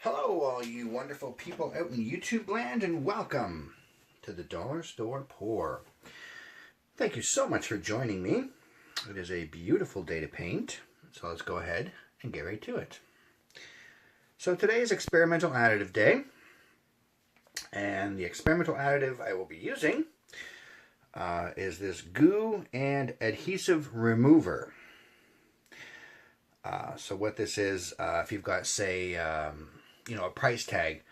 Hello, all you wonderful people out in YouTube land, and welcome to the Dollar Store Pour. Thank you so much for joining me. It is a beautiful day to paint, so let's go ahead and get right to it. So today is Experimental Additive Day, and the experimental additive I will be using is this Goo and Adhesive Remover. So what this is, if you've got, say, a price tag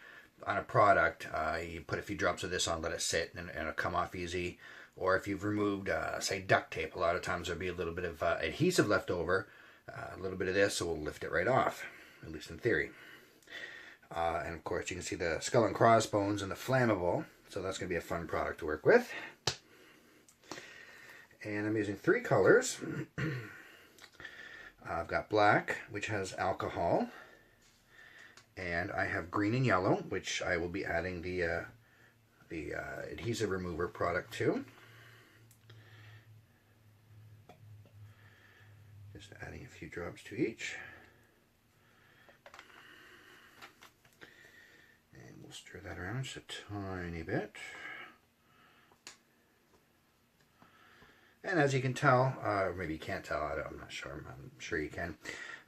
on a product, you put a few drops of this on, let it sit, and it'll come off easy. Or if you've removed, say, duct tape, a lot of times there'll be a little bit of adhesive left over. A little bit of this, so we'll lift it right off, at least in theory. And of course, you can see the skull and crossbones and the flammable, so that's going to be a fun product to work with. And I'm using 3 colors. I've got black, which has alcohol, and I have green and yellow, which I will be adding the adhesive remover product to. Just adding a few drops to each. And we'll stir that around just a tiny bit. And as you can tell, or maybe you can't tell, I'm not sure, I'm sure you can.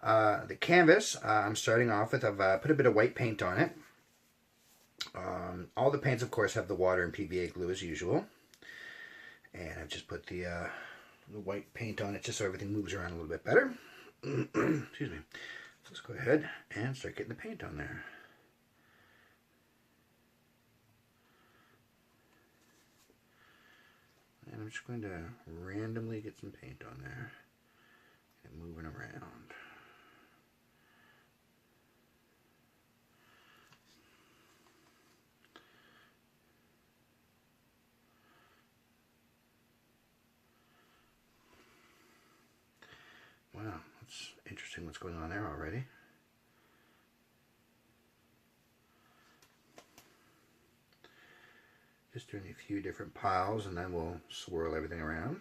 The canvas, I'm starting off with, I've put a bit of white paint on it. All the paints, of course, have the water and PVA glue as usual. And I've just put the white paint on it just so everything moves around a little bit better. Excuse me. So let's go ahead and start getting the paint on there. And I'm just going to randomly get some paint on there and moving around. Wow, that's interesting what's going on there already. Just doing a few different piles, and then we'll swirl everything around.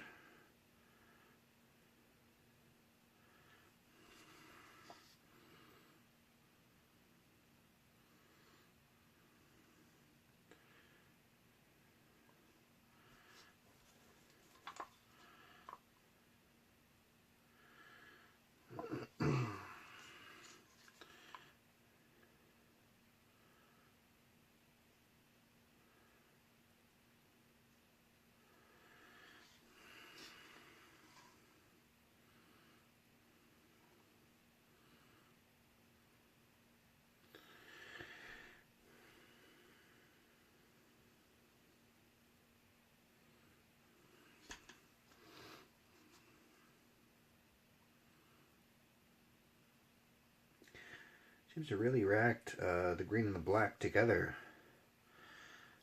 Seems to really react, the green and the black together.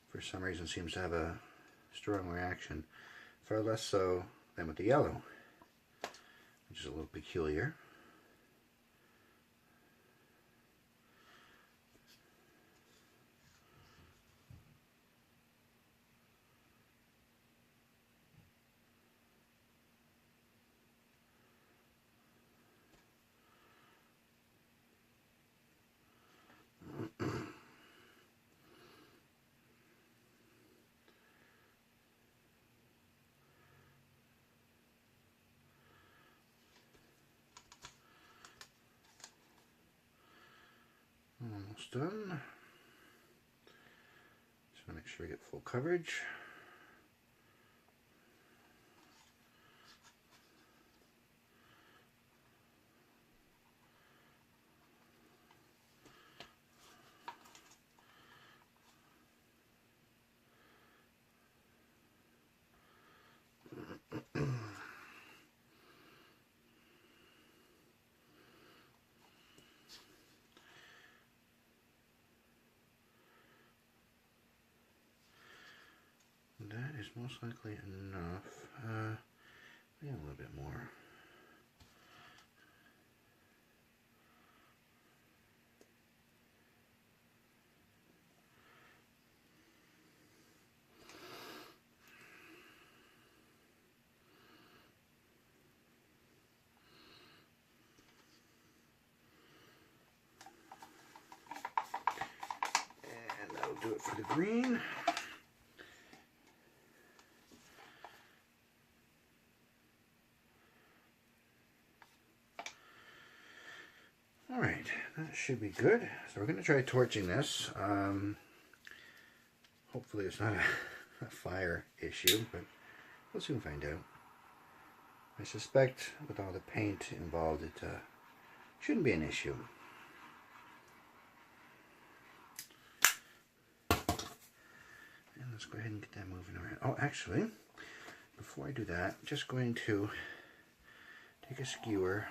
For some reason seems to have a strong reaction. Far less so than with the yellow, which is a little peculiar. Almost done. Just want to make sure we get full coverage. That is most likely enough. Yeah, a little bit more. I'll do it for the green. All right, that should be good. So we're going to try torching this. Hopefully it's not a fire issue, but we'll soon find out. I suspect with all the paint involved, it shouldn't be an issue. And let's go ahead and get that moving around. Oh, actually, before I do that, I'm just going to take a skewer.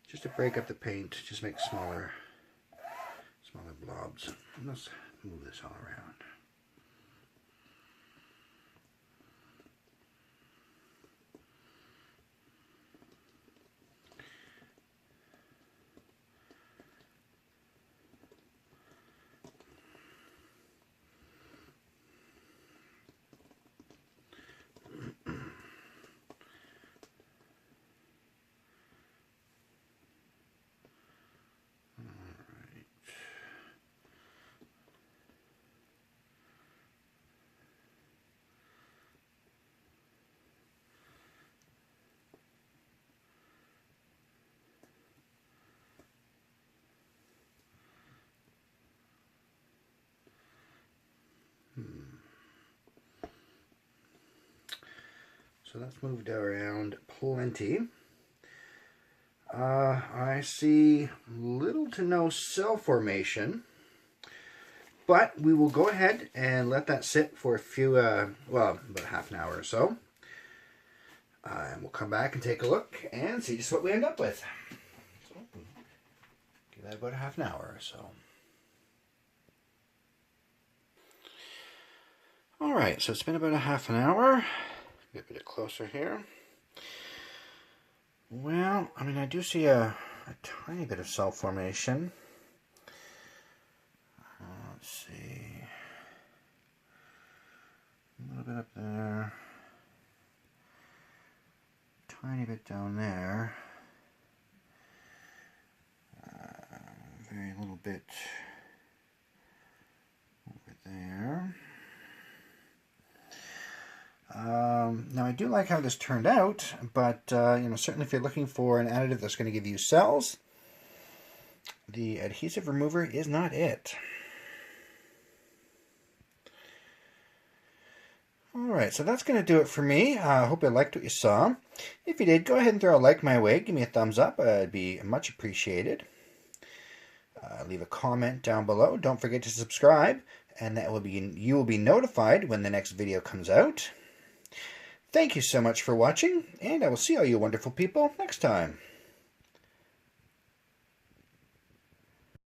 Just to break up the paint, just make smaller blobs. And let's move this all around. So that's moved around plenty. I see little to no cell formation, but we will go ahead and let that sit for a few, well, about half an hour or so. And we'll come back and take a look and see just what we end up with. So, give that about half an hour or so. All right, so it's been about a half an hour. Get a bit closer here. Well, I mean, I do see a tiny bit of cell formation. Let's see. A little bit up there. Tiny bit down there. Very little bit over there. Now I do like how this turned out, but you know, certainly if you're looking for an additive that's going to give you cells, the adhesive remover is not it. Alright, so that's going to do it for me. I hope you liked what you saw. If you did, go ahead and throw a like my way. Give me a thumbs up. It'd be much appreciated. Leave a comment down below. Don't forget to subscribe, and you will be notified when the next video comes out. Thank you so much for watching, and I will see all you wonderful people next time.